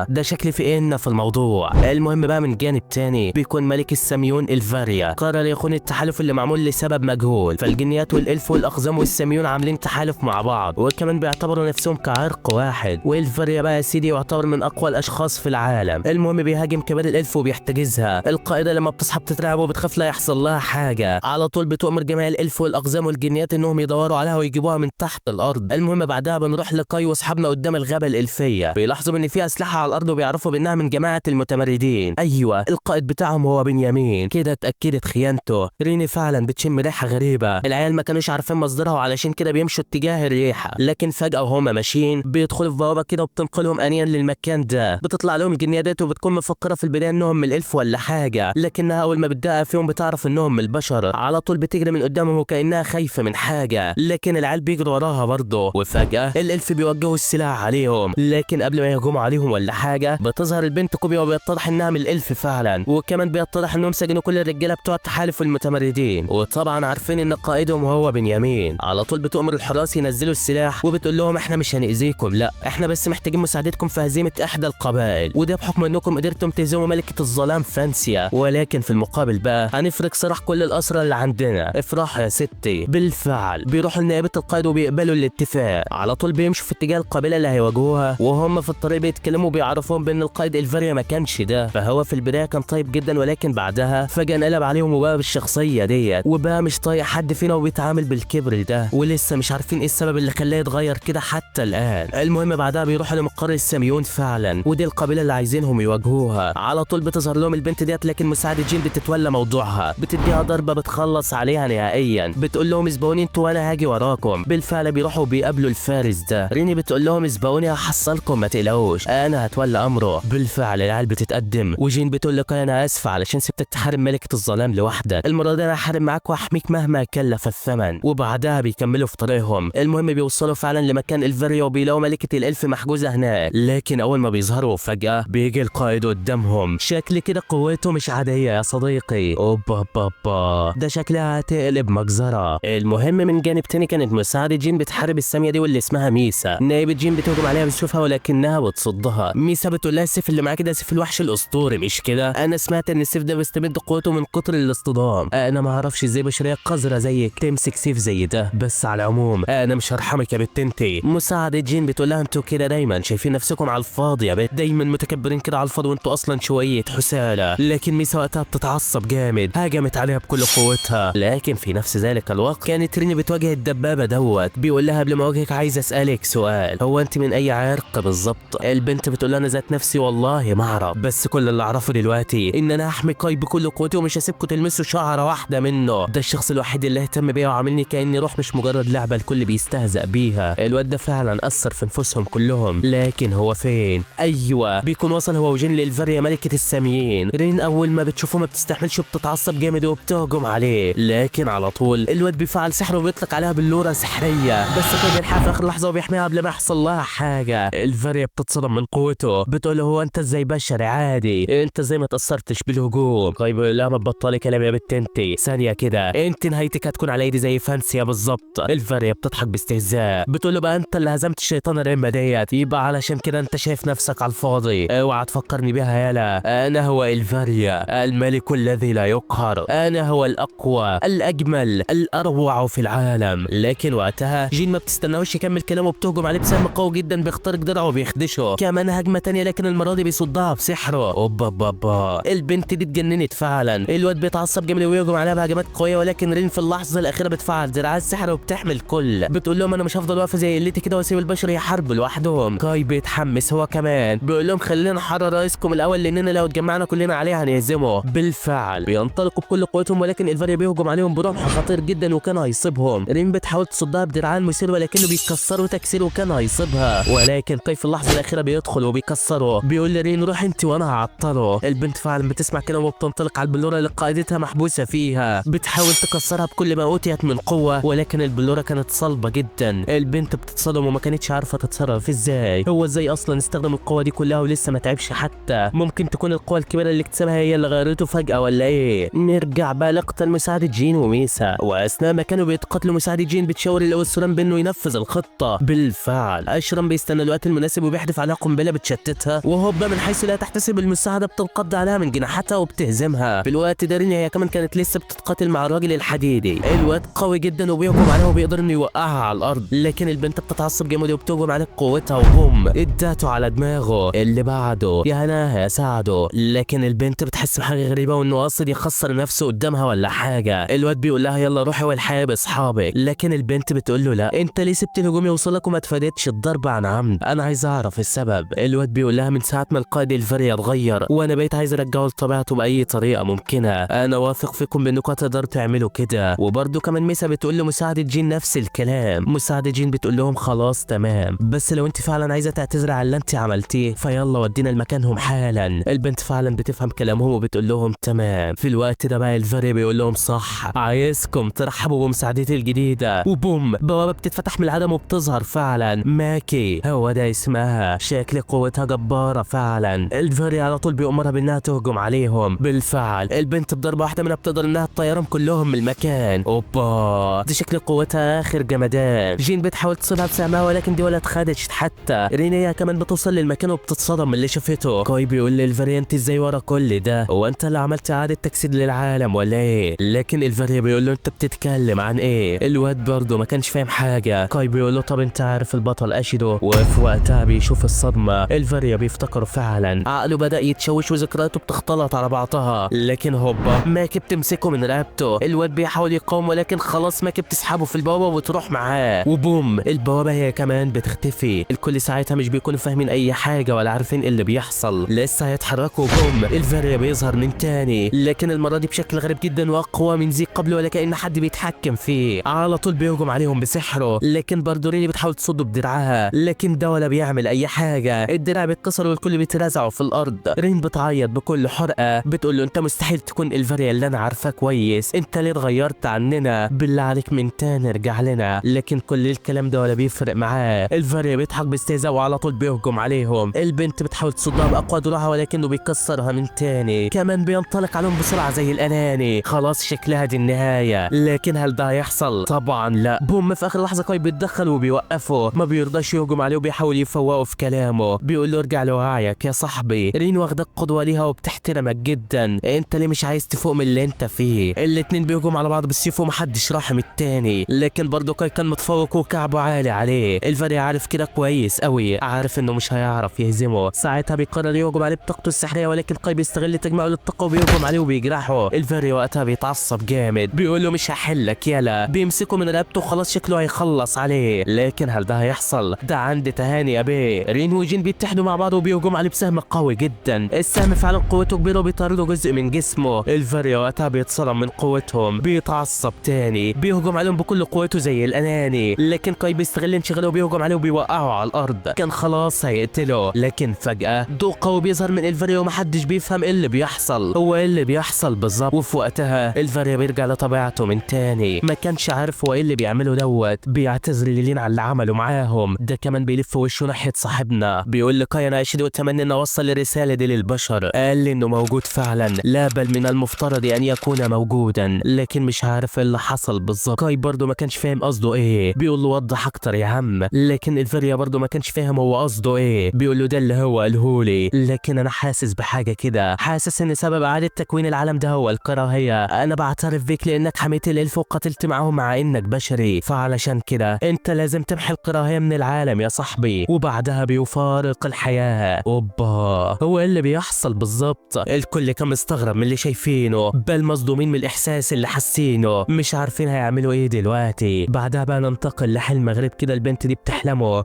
[SPEAKER 1] ده شكلي في ان في الموضوع. المهم بقى من جانب تاني بيكون ملك الساميون الفاريا قرر يخون التحالف اللي معمول لسبب مجهول. فالجنيات والالف والاقزام والساميون عاملين تحالف مع بعض، وكمان بيعتبروا نفسهم كعرق واحد. والفاريا بقى يا سيدي يعتبر من اقوى الاشخاص في العالم. المهم بيهاجم كبار الالف وبيحتجزها. القائده لما بتصحى بتترعب وبتخاف لا يحصل لها حاجه، على طول بتؤمر جميع الالف والاقزام والجنيات انهم يدوروا عليها ويجيبوها من تحت الارض. المهم بعدها بنروح لكاي واصحابنا قدام الغابه الالفيه، بيلاحظوا ان في اسلحه على الارض وبيعرفوا بانها من جماعه المتمردين. ايوه القائد بتاعهم هو بنيامين. كده اتاكدت خيانته. ريني فعلا بتشم ريحه غريبه، العيال ما كانوش عارفين مصدرها وعلشان كده بيمشوا اتجاه الريحه. لكن فجاه وهم ماشيين بيدخلوا في بوابه كده وبتنقلهم انيا للمكان ده. بتطلع لهم الجنيات وبتكون مفكره في البدايه انهم من الالف ولا حاجه، لكنها اول ما بتدقق فيهم بتعرف انهم من البشر. على طول بتجري من قدامهم وكانها خايفه من حاجه، لكن العيال بيجروا وراها برضه. وفجاه الالف بيوجهوا السلاح عليهم، لكن قبل ما يهجموا عليهم ولا حاجه بتظهر البنت كوبيا وبيتضح انها من الالف فعلا. وكمان بيتضح انهم سجنوا كل الرجاله بتوع التحالف المتمردين، وطبعا عارفين ان قائدهم هو بنيامين. على طول بتؤمر الحراس ينزلوا السلاح وبتقول لهم احنا مش هنأذيكم، لا احنا بس محتاجين مساعدتكم في هزيمه احدى القبائل، وده بحكم انكم قدرتم تهزموا ملكه الظلام فانسيا. ولكن في المقابل بقى هنفرق سراح كل الاسرى اللي عندنا. افرح يا ستي. بالفعل بيروحوا لنيابه القائد وبيقبلوا الاتفاق. على طول بيمشوا في اتجاه القبيله اللي هيواجهوها، وهم في الطريق بيتكلموا وبيعرفوهم بان القائد الفاريا ما كانش ده. فهو في البدايه كان طيب جدا، ولكن بعدها فجاه انقلب عليهم وبقى بالشخصيه ديت، وبقى مش طايق حد فينا وبيتعامل بالكبر ده، ولسه مش عارفين ايه السبب اللي خلاه يتغير كده حتى الان. المهم بعدها بيروحوا لمقر الساميون فعلا، ودي القبيله اللي عايزينهم يواجهوها. على طول بتظهر لهم البنت ديت، لكن مساعده جين بتتولى موضوعها، بتديها ضربه بتخلص عليها نهائيا. بتقول لهم اسبقوني انتوا وانا هاجي وراكم. بالفعل بيروحوا وبيقابلوا الفارس ده. ريني بتقول لهم اسبقوني هحصلكم ما تقلقوش، انا هتولى امره. بالفعل العيال بتتقدم، وجين بتقول لك انا اسفه علشان سبتك تحارب ملكه الظلام لوحدك، المره دي انا هحارب معاك واحميك مهما كلف الثمن. وبعدها بيكملوا في طريقهم. المهم بيوصلوا فعلا لمكان الفاريا وبيلاقوا ملكه الالف محجوزه هناك، لكن اول ما بيظهروا فجاه بيجي القائد قدامهم. شكل كده قوته مش عاديه يا صديقي. اوبا بابا ده شكلها هتقلب مجزره. المهم من جانب تاني كانت مساعده جين بتحارب الساميه دي واللي اسمها ميسا. نايبه جين بتهجم عليها بتشوفها ولكنها بتصدها. ميسا بتقول لها السيف اللي معاك ده سيف الوحش الاسطوري مش كده؟ انا سمعت ان السيف ده بيستمد قوته من كتر الاصطدام. انا ما اعرفش ازاي بشريه قذره زيك تمسك سيف زي ده، بس على العموم انا مش هرحمك يا بنت انتي. مساعده جين بتقول لها انتوا كده دايما شايفين نفسكم على الفاضي يا بنت، دايما متكبرين كده على الفاضي وانتوا اصلا شويه حساله. لكن ميسا وقتها بتتعصب جامد، هاجمت عليها بكل قوتها. لكن في نفس ذلك الوقت كانت ريني بتواجه الدبابه دوت. بيقول لها قبل ما اواجهك عايز اسالك سؤال، هو انت من اي عرق بالظبط؟ البنت بتقول لها انا ذات نفسي والله ما اعرف، بس كل اللي اعرفه دلوقتي ان انا هحمي كاي بكل قوتي ومش هسيبكم تلمسوا شعره واحده منه. ده الشخص الوحيد اللي اهتم بيا وعاملني كاني روح مش مجرد لعبه الكل بيستهزأ بيها. الواد ده فعلا اثر في نفوسهم كلهم، لكن هو فين؟ ايوه بيكون وصل هو وجين للفاريا ملكه الساميين. رين اول ما بتشوفه ما بتستحملش وبتتعصب جامد وبتهجم عليه، لكن على طول الواد بيفعل سحر وبيطلق عليها بلوره سحريه، بس كان بيلحقها في اخر لحظه وبيحميها قبل ما يحصل لها حاجه. الفاريا بتتصدم من قوته، بتقول له هو انت ازاي بشري عادي؟ انت ازاي ما تاثرتش بالهجوم؟ طيب لا ما تبطلي كلام يا بنت انتي. ثانيه كده انت نهايتك هتكون على ايدي زي فانسيا بالظبط. الفاريا بتضحك باستهزاء بتقول له بقى انت اللي هزمت الشيطان الرمه ديت، يبقى علشان كده انت شايف نفسك على الفاضي. اوعى تفكرني بيها يالا، انا هو الفاريا الملك الذي لا يقهر، انا هو الاقوى الاجمل الاروع في العالم. لكن وقتها جين ما بتستناهوش يكمل كلامه، بتهجم عليه بسهم قوي جدا، بيخترق درعه وبيخدشه. كمان هجمه تانية لكن المره دي بيصدها بسحره. اوبا بابا البنت دي اتجننت فعلا. الواد بيتعصب جامد ويهجم عليها بهجمات قويه، ولكن رين في اللحظه الاخيره بتفعل دراعات السحر وبتحمل كل. بتقول لهم انا مش هفضل واقفه زي قلتي كده واسيب البشر يحاربوا لوحدهم. كاي بيتحمس هو كمان، بيقول لهم خلينا نحرر رئيسكم الاول لاننا لو اتجمعنا كلنا عليه هنهزمه. بالفعل بينطلقوا بكل قوتهم، ولكن الفاريا بيهجم عليهم برمح خطير جدا وكان هيصيبهم. رين بتحاول تصدها بدراعان مثير ولكنه بيكسروا تكسير وكان هيصيبها، ولكن كاي في اللحظه الاخيره بيدخل وبيكسره. بيقول لرين روح انت وانا هعطله. البنت فعلا بتسمع كلامه وبتنطلق على البلوره اللي قائدتها محبوسه فيها، بتحاول تكسرها بكل ما اوتيت من قوه، ولكن البلوره كانت صلبه جدا. البنت بتتصدم وما كانتش عارفه تتصرف ازاي. هو ازاي اصلا استخدم القوه دي كلها ولسه ما تعبش حتى؟ ممكن تكون القوه الكبيره اللي اكتسبها هي اللي غيرته فجاه ولا ايه؟ نرجع بقى لقطه مساعده جين وميسا، واثناء ما كانوا بيتقاتلوا مساعده جين بتشاور الاوسران بانه ينفذ الخطه. بالفعل اشرم بيستنى الوقت المناسب وبيحدف عليها قنبله بتشتتها، وهوبا من حيث لا تحتسب المساعده بتنقض عليها من جناحاتها وبتهزمها. في الوقت ده رين هي كمان كانت لسه بتتقاتل مع الراجل الحديدي. الواد قوي جدا وبيهجم عليها وبيقدر انه يوقعها على الارض، لكن البنت بتتعصب جامد وبتهجم عليه بقوتها وبوم اداته على دماغه. اللي بعده يا هناها يا سعده، لكن البنت بتحس بحاجه غريبه وانه قاصد يخسر نفسه قدامها ولا حاجه. الواد بيقول لها يلا روحي والحقي باصحابك، لكن البنت بتقول له لا انت ليه سبت الهجوم يوصلك وما تفادتش الضرب عن عمد؟ انا عايز اعرف السبب. الواد بيقول لها من ساعه ما القائد الفاريا اتغير وانا بقيت عايز ارجعه لطبيعته باي طريقه ممكنه. انا واثق فيكم بانكم هتقدروا تعملوا كده. وبرده كمان ميسا بتقول لمساعده جين نفس الكلام. مساعده جين بتقول لهم خلاص تمام، بس لو انت فعلا عايزه تعتذري على اللي انت عملتيه فيلا ودينا لمكانهم حالا. البنت فعلا بتفهم كلامهم وبتقول لهم تمام. في الوقت ده بقى الفاريا بيقول لهم صح، عايزكم ترحبوا بمساعدتي الجديده. وبوم بوابه بتتفتح من العدم وبتظهر فعلا ماكي، هو ده اسمها. شكل قوتها جباره فعلا. الفاريا على طول بيأمرها بانها تهجم عليهم. بالفعل البنت بضربه واحده منها بتقدر انها تطيرهم كلهم من المكان. اوبا دي شكل قوتها اخر جمدان. جين بتحاول تصيبها بسهمها ولكن دي ولا اتخدشت حتى. رينيا كمان بتوصل للمكان وبتتصدم من اللي شافته. كاي بيقول للفاريا انت ازاي ورا كل ده؟ هو انت اللي عملت اعاده تجسيد للعالم ولا ايه؟ لكن الفاريا بيقول له انت بتتكلم عن ايه؟ الواد برضه ما كانش فاهم حاجه. كاي بيقول له طب انت عارف البطل اشيدو؟ وفي وقتها بيشوف الصدمه. الفاريا بيفتكر فعلا، عقله بدا يتشوش وذكرياته بتختلط على بعضها. لكن هوبا ماكي بتمسكه من رقبته. الواد بيحاول يقاوم ولكن خلاص ماكي بتسحبه في البوابه وتروح معاه. وبوم البوابه هي كمان بتختفي. الكل ساعتها مش بيكونوا فاهمين اي حاجه ولا عارفين ايه اللي بيحصل، لسه هيتحركوا. بوم الفاريا بيظهر من تاني، لكن المره دي بشكل غريب جدا واقوى من ذي قبل، ولا كأن حد بيتحكم فيه. على طول بيهجم عليهم بسحره، لكن برضه ريني بتحاول تصده بدرعها، لكن ده ولا بيعمل اي حاجه. الدرع بيتكسر والكل بيترزعوا في الارض. رين بتعيط بكل حرقه، بتقول له انت مستحيل تكون الفاريا اللي انا عارفاه كويس، انت ليه اتغيرت عننا؟ بالله عليك من تاني ارجع لنا. لكن كل الكلام ده ولا بيفرق معاه. الفاريا بيضحك باستهزاء وعلى طول بيهجم عليهم. البنت بتحاول تصدها باقوى دروعها ولكنه بيكسرها من تاني. كمان بينطلق عليهم بسرعه زي الاناني. خلاص شكلها دي النهايه، لكن هل ده هيحصل؟ طبعا لا. بوم في اخر لحظه كاي بيتدخل وبيوقفه، ما بيرضاش يهجم عليه وبيحاول يفوقه في كلامه. بيقول له ارجع لوعيك يا صاحبي، رين واخدك قدوه ليها وبتحترمك جدا، انت ليه مش عايز تفوق من اللي انت فيه؟ الاتنين بيهجموا على بعض بالسيف ومحدش راحم التاني، لكن برضه كاي كان متفوق وكعبه عالي عليه. الفاريا عارف كده كويس قوي، عارف انه مش هيعرف يهزمه. ساعتها بيقرر يهجم عليه بطاقته السحريه، ولكن كاي بيستغل تجمعه للطاقه وبيهجم عليه وبيجرحه. الفاريا وقتها بيتعصب جامد، بيقول له مش هحلك يلا. بيمسكه من رقبته خلاص شكله هيخلص عليه، لكن هل ده هيحصل؟ ده عندي تهاني يا بيه. رين وجين بيتحدوا مع بعض وبيهجم عليه بسهم قوي جدا. السهم فعلا قوته كبيره وبيطرده جزء من جسمه. الفاريا وقتها بيتصدم من قوتهم، بيتعصب تاني، بيهجم عليهم بكل قوته زي الاناني، لكن كاي بيستغل انشغاله وبيهجم عليه وبيوقعه على الارض. كان خلاص هيقتله، لكن فجاه ضوء قوي بيظهر من الفاريا ومحدش بيفهم ايه اللي بيحصل. هو ايه اللي بيحصل بالظبط؟ وفي وقتها الفاريا بيرجع لطبيعته من تاني، ما كانش عارف هو ايه اللي بيعمله دوت. بيعتذر للين على اللي عمله معاهم. ده كمان بيلف وشه ناحيه صاحبنا، بيقول لكاي انا اشهد واتمنى ان اوصل الرساله دي للبشر. قال لي انه موجود فعلا، لا بل من المفترض ان يكون موجودا. جدا لكن مش عارف ايه اللي حصل بالظبط. كاي برضه ما كانش فاهم قصده ايه، بيقول له وضح اكتر يا عم، لكن الفيريا برضه ما كانش فاهم هو قصده ايه، بيقول له ده اللي هو قالهولي، لكن انا حاسس بحاجه كده، حاسس ان سبب اعاده تكوين العالم ده هو الكراهيه. انا بعترف بيك لانك حميت الالف وقتلت معاهم مع انك بشري، فعلشان كده انت لازم تمحي الكراهيه من العالم يا صاحبي، وبعدها بيفارق الحياه. اوبا، هو إيه اللي بيحصل بالظبط؟ الكل كان مستغرب من اللي شايفينه، بل مصدومين من الاحساس اللي حاسينه، مش عارفين هيعملوا ايه دلوقتي. بعدها بقى ننتقل لحلم غريب كده البنت دي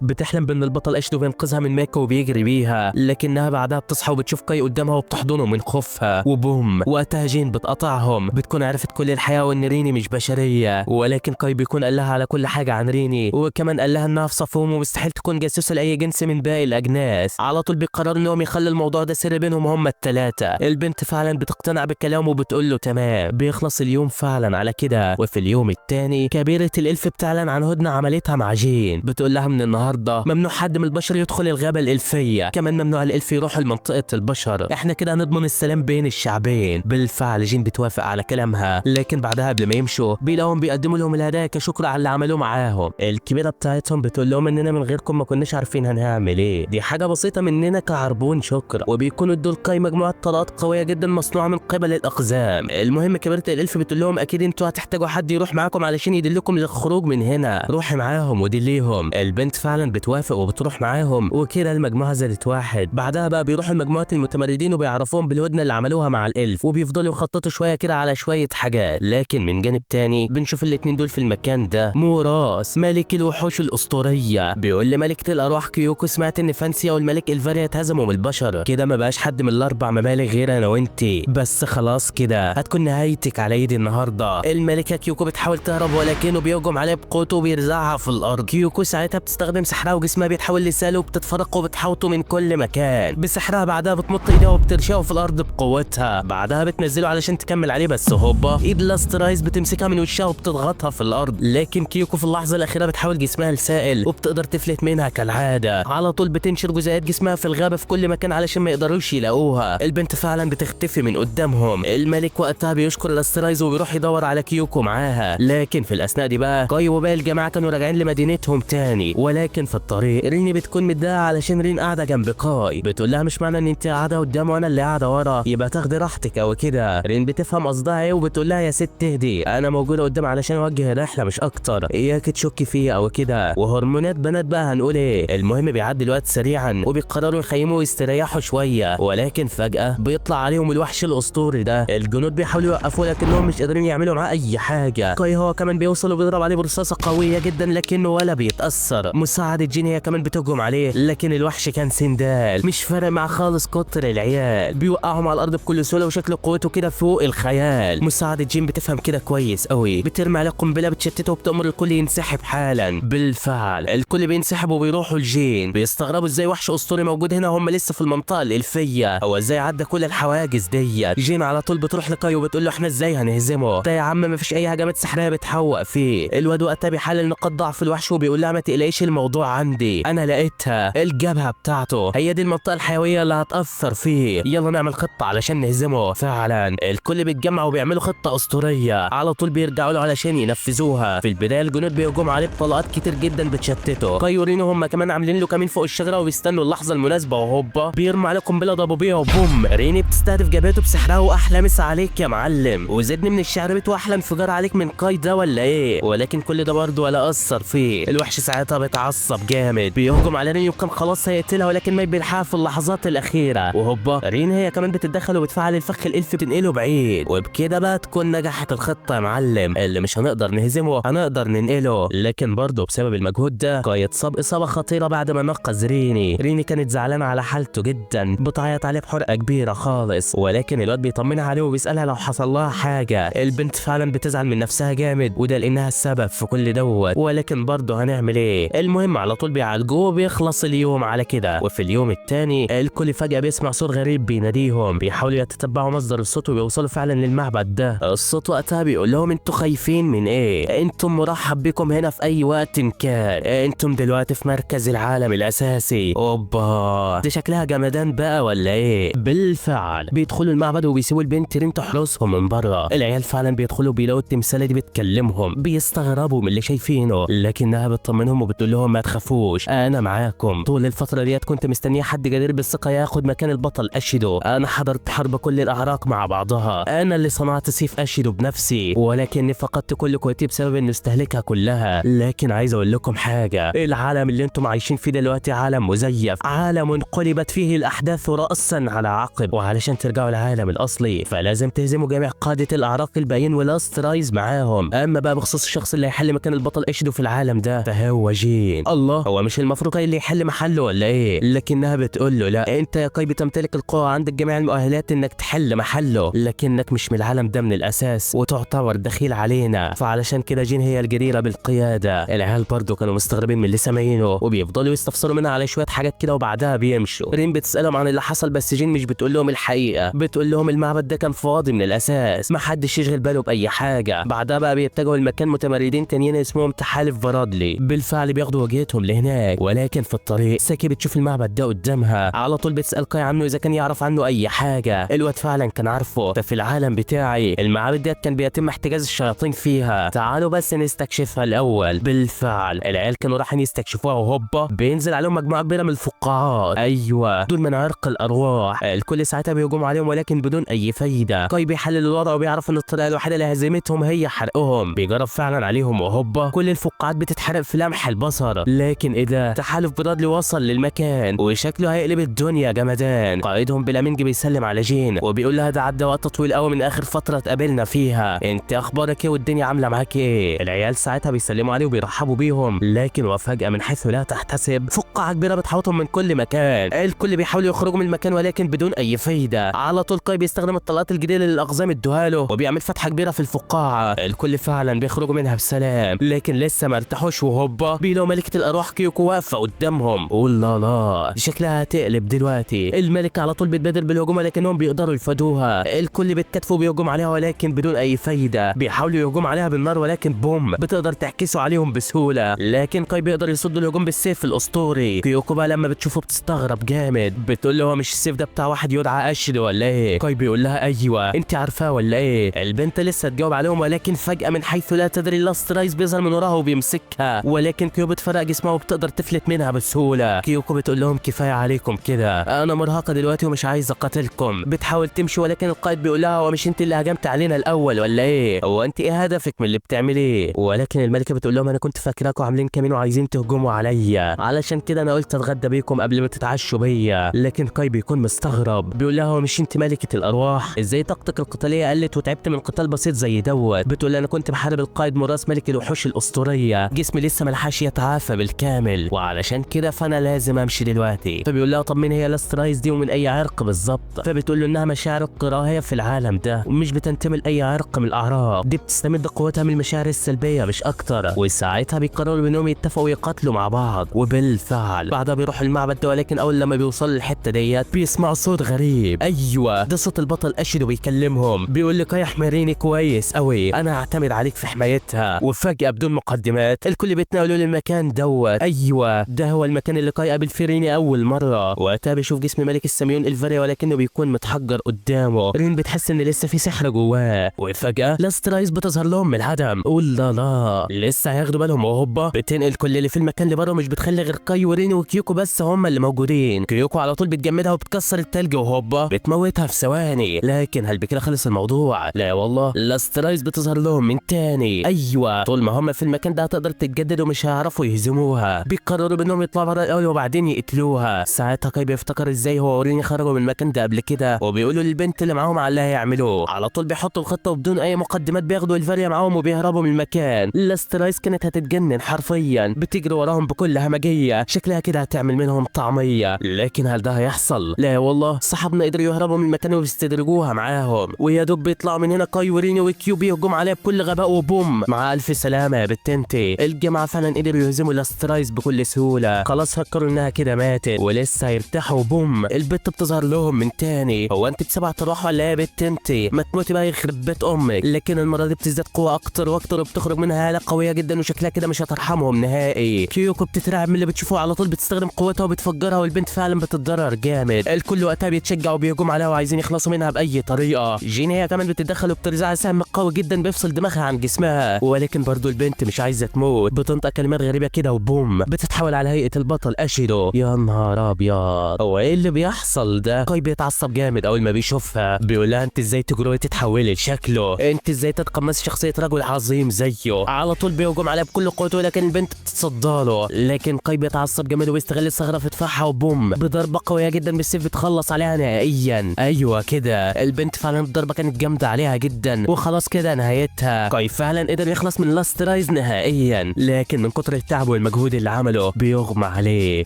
[SPEAKER 1] بتحلم بان البطل اشدو بينقذها من ماكو وبيجري بيها، لكنها بعدها بتصحى وبتشوف كاي قدامها وبتحضنه من خوفها، وبوم وقتها جين بتقطعهم، بتكون عرفت كل الحياه وان ريني مش بشريه، ولكن كاي بيكون قال لها على كل حاجه عن ريني، وكمان قال لها انها في صفهم ومستحيل تكون جاسوسه لاي جنس من باقي الاجناس. على طول بيقرروا انهم يخلوا الموضوع ده سر بينهم هما الثلاثه. البنت فعلا بتقتنع بكلامه وبتقول له تمام. بيخلص اليوم فعلا على كده، وفي اليوم الثاني كبيره الالف بتعلن عن هدنه عملتها مع جين، بتقول لها من النهارده ممنوع حد من البشر يدخل الغابه الالفيه، كمان ممنوع الالف يروح لمنطقه البشر، احنا كده هنضمن السلام بين الشعبين. بالفعل جين بتوافق على كلامها، لكن بعدها قبل ما يمشوا بيلاقوهم بيقدموا لهم الهدايا كشكر على اللي عملوه معاهم. الكبيره بتاعتهم بتقول لهم اننا من غيركم ما كناش عارفين هنعمل ايه، دي حاجه بسيطه مننا كعربون شكر، وبيكونوا ادوا لكاي مجموعه طلقات قويه جدا مصنوعه من قبل الاقزام. المهم كبيره الالف بتقول لهم اكيد انتوا هتحتاجوا حد يروح معاكم علشان يدلكم للخروج من هنا، روحي معاهم ودليهم. البنت فعلا بتوافق وبتروح معاهم، وكده المجموعه زادت واحد. بعدها بقى بيروحوا لمجموعه المتمردين وبيعرفوهم بالهدنه اللي عملوها مع الالف، وبيفضلوا يخططوا شويه كده على شويه حاجات. لكن من جانب تاني بنشوف الاتنين دول في المكان ده موراس ملك الوحوش الاسطوريه بيقول لملكه الارواح كيوكو سمعت ان فانسيا والملك الفاريا اتهزموا من البشر، كده ما بقاش حد من الاربع ممالك غير انا وانتي، بس خلاص كده هتكون نهايتك على ايدي النهارده. الملكه كيوكو بتحاول تهرب ولكنه بيهجم عليها بقوته وبيرزعها في الارض. كيوكو ساعتها بتستخدم سحرها وجسمها بيتحول لسال وبتتفرق وبتحوطه من كل مكان بسحرها. بعدها بتمط ايديها وبترشقه في الارض بقوتها، بعدها بتنزله علشان تكمل عليه، بس هوبا ايد لاسترايز بتمسكها من وشها وبتضغطها في الارض، لكن كيوكو في اللحظه الاخيره بتحول جسمها لسائل وبتقدر تفلت منها كالعاده. على طول بتنشر جزيئات جسمها في الغابه في كل مكان علشان ما يقدروش يلاقوها. البنت فعلا بتختفي من قدامهم. الملك وقتها بيشكر لاسترايز وبيروح يدور على كيوكو معاها، لكن في الاثناء دي بقى كاي وباقي الجماعه كانوا راجعين لمدينتهم تاني، ولكن في الطريق ريني بتكون متضايقه علشان رين قاعده جنب كاي، بتقول لها مش معنى ان انت قاعده قدام وانا اللي قاعده ورا يبقى تاخدي راحتك او كده. رين بتفهم قصدها ايه وبتقول لها يا ست اهدي، انا موجوده قدام علشان اوجه الرحله مش اكتر، اياك تشكي فيا او كده. وهرمونات بنات بقى هنقول ايه. المهم بيعدي الوقت سريعا وبيقرروا يخيموا ويستريحوا شويه، ولكن فجاه بيطلع عليهم الوحش الاسطوري ده. الجنود بيحاولوا يوقفوه لكنهم مش قادرين يعملوا معاه اي حاجه. كاي هو كمان بيوصل وبيضرب عليه برصاصه قويه جدا لكنه ولا بيتاثر. مساعده جين هي كمان بتهجم عليه، لكن الوحش كان سندال مش فارق معاه خالص كتر العيال، بيوقعهم على الارض بكل سهوله وشكل قوته كده فوق الخيال. مساعده جين بتفهم كده كويس قوي، بترمي عليه قنبله بتشتته وبتامر الكل ينسحب حالا. بالفعل الكل بينسحب وبيروحوا لجين، بيستغربوا ازاي وحش اسطوري موجود هنا هم لسه في المنطقه الالفيه، هو ازاي عدى كل الحواجز ديت. جين على طول بتروح لكاي وبتقول له احنا ازاي هنهزمه ده يا عم، مفيش اي هجمات سحريه بتحوق فيه. الواد وقتها بيحلل نقاط ضعف الوحش وبيقول لها ما تقلقيش الموضوع عندي، انا لقيتها الجبهه بتاعته هي دي المنطقه الحيويه اللي هتاثر فيه، يلا نعمل خطه علشان نهزمه. فعلا الكل بيتجمع وبيعملوا خطه اسطوريه، على طول بيرجعوا له علشان ينفذوها. في البدايه الجنود بيهجموا عليه بطلقات كتير جدا بتشتته. كاي ورينو هم كمان عاملين له كمين فوق الشجره وبيستنوا اللحظه المناسبه، وهوبا بيرموا عليه قنبله ضبابيه وبوم. ريني بتستهدف جبهته بسحرها واحلى مسا عليك يا معلم، وزدني من الشعر بيت واحلى انفجار عليك من كاي ده ولا ايه. ولكن كل ده برضه ولا اثر فيه. الوحش ساعتها بيتعصب جامد، بيهجم على رين وكان خلاص هيقتلها ولكن ما بيلحقها في اللحظات الاخيره، وهوبا رين هي كمان بتتدخل وبتفعل الفخ الالف بتنقله بعيد. وبكده بقى تكون نجحت الخطه يا معلم، اللي مش هنقدر نهزمه هنقدر ننقله. لكن برضه بسبب المجهود ده كاي اتصاب اصابه خطيره بعد ما نقذ ريني كانت زعلانه على حالته جدا، بتعيط عليه بحرقه كبيره خالص، ولكن الواد بيطمنها عليه وبيسالها لو حصل لها حاجه. البنت فعلا بتزعل من نفسها جامد وده لانها السبب في كل دوت، ولكن برضه هنعمل ايه. المهم على طول بيعالجوه وبيخلص اليوم على كده. وفي اليوم الثاني الكل فجاه بيسمع صوت غريب بيناديهم، بيحاولوا يتتبعوا مصدر الصوت وبيوصلوا فعلا للمعبد ده. الصوت وقتها بيقول لهم انتوا خايفين من ايه؟ انتم مرحب بكم هنا في اي وقت كان، انتم دلوقتي في مركز العالم الاساسي. اوبا دي شكلها جمدان بقى ولا ايه؟ بالفعل بيدخلوا المعبد وبيسيبوا البنت رين تحرسهم من بره. العيال فعلا بيدخلوا بيلاقوا التمثالة دي بتكلمهم، بيستغربوا من اللي شايفينه، لكنها بتطمنهم وبتقول لهم ما تخافوش انا معاكم. طول الفترة ديت كنت مستنيه حد جدير بالثقة ياخد مكان البطل اشيدو. انا حضرت حرب كل الاعراق مع بعضها، انا اللي صنعت سيف اشيدو بنفسي، ولكني فقدت كل قوتي بسبب انه استهلكها كلها. لكن عايز اقول لكم حاجة، العالم اللي انتم عايشين فيه دلوقتي عالم مزيف، عالم انقلبت فيه الاحداث رأسا على عقب، وعلشان ترجعوا العالم الاصلي فلازم تهزموا جميع قادة الاعراق الباقيين ولاست رايز معاهم. اما بقى بخصوص الشخص اللي هيحل مكان البطل اشيدو في العالم ده فهو جين. الله، هو مش المفروض اللي يحل محله ولا ايه؟ لكنها بتقول له لا، انت يا كاي بتمتلك القوة، عندك جميع المؤهلات انك تحل محله، لكنك مش من العالم ده من الاساس وتعتبر دخيل علينا، فعلشان كده جين هي الجديرة بالقيادة. العيال برضه كانوا مستغربين من اللي سامعينه وبيفضلوا يستفسروا منها على شوية حاجات كده وبعدها بيمشوا. رين بتسألهم عن اللي حصل بس جين مش بتقول لهم الحقيقة، بتقول لهم المعبد ده كان فاضي من الاساس، محدش يشغل باله باي حاجة. بعدها بقى بيتجهوا لمكان متمردين تانيين اسمهم تحالف برادلي، بالفعل بياخدوا وجهتهم لهناك، ولكن في الطريق ساكي بتشوف المعبد ده قدامها، على طول بتسأل كاي عنه اذا كان يعرف عنه اي حاجة. الواد فعلا كان عارفه، ففي العالم بتاعي المعابد ديت كان بيتم احتجاز الشياطين فيها، تعالوا بس نستكشفها الاول. بالفعل العيال كانوا رايحين يستكشفوها وهوبا بينزل عليهم مجموعة كبيرة من الفقاعات، ايوه دول من عرق الارواح. الكل ساعتها بيهجموا عليهم ولكن بدون اي فايدة. كاي بيحلل الوضع وبيعرف ان الطريقة الوحيدة لهزيمتهم هي حرقهم، بيجرب فعلا عليهم وهوبا كل الفقاعات بتتحرق في لمح البصر. لكن ايه ده، تحالف برادلي وصل للمكان وشكله هيقلب الدنيا جمدان. قائدهم بلامينج بيسلم على جين وبيقول لها ده عدى وقت طويل قوي من اخر فترة اتقابلنا فيها، انت اخبارك ايه والدنيا عاملة معاك ايه؟ العيال ساعتها بيسلموا عليه وبيرحبوا بيهم، لكن وفجأة من حيث لا تحتسب فقاعة كبيرة بتحوطهم من كل مكان. الكل بيحاولوا يخرجوا من المكان ولكن بدون اي فايدة. على طول كاي بيستخدم الطلقات الجديدة اللي الاقزام ادوها له وبيعمل فتحة كبيرة في الفقاعة، الكل فعلا بيخرجوا منها بسلام، لكن لسه ما ارتاحوش وهوبا بيلاقوا ملكة الارواح كيوكو واقفة قدامهم. لا لا، دي شكلها هتقلب دلوقتي. الملكة على طول بتبادر بالهجوم ولكنهم بيقدروا يفادوها، الكل بيتكتفوا بيهجم عليها ولكن بدون اي فايدة، بيحاولوا يهجموا عليها بالنار ولكن بوم بتقدر تعكسوا عليهم بسهولة، لكن كاي بيقدر يصد الهجوم بالسيف الاسطوري. كيوكو بقى لما بتشوفه بتستغرب جامد، بتقول له هو مش السيف ده بتاع واحد يدعى اشيدو ولا ايه؟ كاي بيقول لها ايوه، انت عارفاه ولا ايه؟ البنت لسه تجاوب عليهم ولكن فجأة من حيث لا تدري لاست رايز بيظهر من وراها وبيمسكها، ولكن كيو بتفرق جسمها وبتقدر تفلت منها بسهولة. كيوكو بتقول لهم كفاية عليكم كده، انا مرهقة دلوقتي ومش عايز اقاتلكم. بتحاول تمشي ولكن القائد بيقول لها هو مش انت اللي هجمت علينا الاول ولا ايه؟ هو انت ايه هدفك من اللي بتعمليه؟ ولكن الملكة بتقول لهم انا كنت فاكراكم عاملين كمين وعايزين تهجموا عليا، علشان كده انا قلت اتغدى بيكم قبل ما تتعشوا بيا. لكن كاي بيكون مستغرب، بيقول لها هو مش انت ملكة الارواح؟ ازاي طاقتك القتالية قلت وتعبت من قتال بسيط زي دوت؟ بتقول انا كنت بحارب القائد مراس ملك الوحوش الاسطورية، جسمي لسه ملحقش يتعافى بالكامل وعلشان كده فانا لازم امشي دلوقتي. فبيقول لها طب مين هي لاست رايز دي ومن اي عرق بالظبط؟ فبتقول له انها مشاعر الكراهية في العالم ده ومش بتنتمي لاي عرق من الاعراق، دي بتستمد قوتها من المشاعر السلبية مش اكتر، وساعتها بيقرروا انهم يتفقوا يقاتلوا مع بعض. وبالفعل بعدها بيروحوا المعبد ده، ولكن اول لما بيوصلوا للحتة ديت بيسمعوا صوت غريب، ايوه ده صوت البطل اشيدو بيكلمهم، بيقول لك يا احمريني كويس قوي، انا هعتمد عليك في حمايتها. وفجأة بدون مقدمات الكل بيتناولوا للمكان دوت، ايوه ده هو المكان اللي كاي قابل فيه ريني اول مرة. وقتها بيشوف جسم ملك السميون الفاريا ولكنه بيكون متحجر قدامه. رين بتحس ان لسه في سحر جواه، وفجأة لاست رايز بتظهر لهم من العدم. لا لا، لسه هياخدوا بالهم وهوبا بتنقل كل اللي في المكان لبره، مش بتخلي غير كاي وريني وكيوكو بس هم اللي موجودين. كيوكو على طول بتجمدها وبتكسر التلج وهوبا بتموتها في ثواني، لكن هل بكده خلص الموضوع؟ لا والله، لاست رايز بتظهر لهم من تاني، ايوه طول ما هم في المكان ده هتقدر تتجدد ومش هيعرفوا يهزموها. بيقرروا بانهم يطلعوا بره الاول وبعدين يقتلوها. ساعتها كاي بيفتكر ازاي هو وريني خرجوا من المكان ده قبل كده، وبيقولوا للبنت اللي معاهم على اللي هيعملوه. على طول بيحطوا الخطه وبدون اي مقدمات بياخدوا الفاريا معاهم وبيهربوا من المكان. لاست رايز كانت هتتجنن حرفيا، بتجري وراهم بكل همجيه، شكلها كده هتعمل منهم طعميه، لكن هل ده هيحصل؟ لا والله، صحابنا قدروا يهربوا من المكان وبيستدرجوها معاهم، ويا دوب بيطلعوا من هنا كاي وريني وكيو بيهجم عليها بكل غباء وبوم. مع الف سلامه يا بنتي، الجماعه فعلا قدروا يهزموا لاست رايز بكل سهوله، خلاص فكروا انها كده ماتت ولسه هيرتاحوا بوم البت بتظهر لهم من تاني. هو انت بسبع تروح ولا ايه يا بت انت؟ ما تموتي بقى يخرب بيت امك. لكن المره دي بتزداد قوه اكتر واكتر وبتخرج منها هاله قويه جدا وشكلها كده مش هترحمهم نهائي. كيوكو بتترعب من اللي بتشوفه، على طول بتستخدم قوتها وبتفجرها والبنت فعلا بتتضرر جامد. الكل وقتها بيتشجع وبيهجم عليها وعايزين يخلصوا منها باي طريقه. جين هي كمان بتتدخل وبترزعها سهم قوي جدا بيفصل دماغها عن جسمها، ولكن برضو البنت مش عايزه تموت، بتنطق كلمات غريبه كده وبوم بتتحول على هيئه البطل اشيرو. يا نهار ابيض، هو ايه اللي بيحصل ده؟ كاي بيتعصب جامد اول ما بيشوفها، بيقول لها انت ازاي تجرؤي تتحولي لشكله؟ انت ازاي تتقمصي شخصيه رجل عظيم زيه؟ على طول بيهجم عليها بكل قوته، لكن البنت بتتصدى له، لكن كاي بيتعصب جامد وبيستغل الثغره في دفاعها وبوم بضربه قويه جدا بالسيف بتخلص عليها نهائيا. ايوه كده، البنت فعلا الضربه كانت جامده عليها جدا، وخلاص كده نهايتها. كاي فعلا قدر يخلص من لاست رايز نهائيا، لكن من كتر التعب والمجهود اللي عمله بيغمى عليه.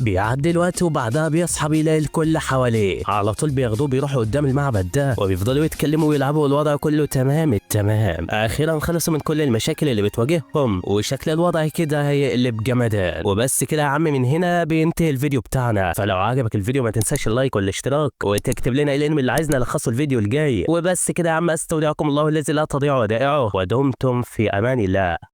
[SPEAKER 1] بيعدي الوقت وبعدها بيصحى بيلاقي الكل حواليه، على طول بياخدوه بيروحوا قدام المعبد ده وبيفضلوا يتكلموا ويلعبوا والوضع كله تمام التمام. اخيرا خلصوا من كل المشاكل اللي بتواجههم، وشكل الوضع كده هيقلب جمدان. وبس كده يا عم، من هنا بينتهي الفيديو بتاعنا. فلو عجبك الفيديو ما تنساش اللايك والاشتراك، وتكتب لنا ايه الانمي اللي عايزنا نلخصه الفيديو الجاي. وبس كده يا عم، استودعكم الله الذي لا تضيع ودائعه، ودمتم في امان الله.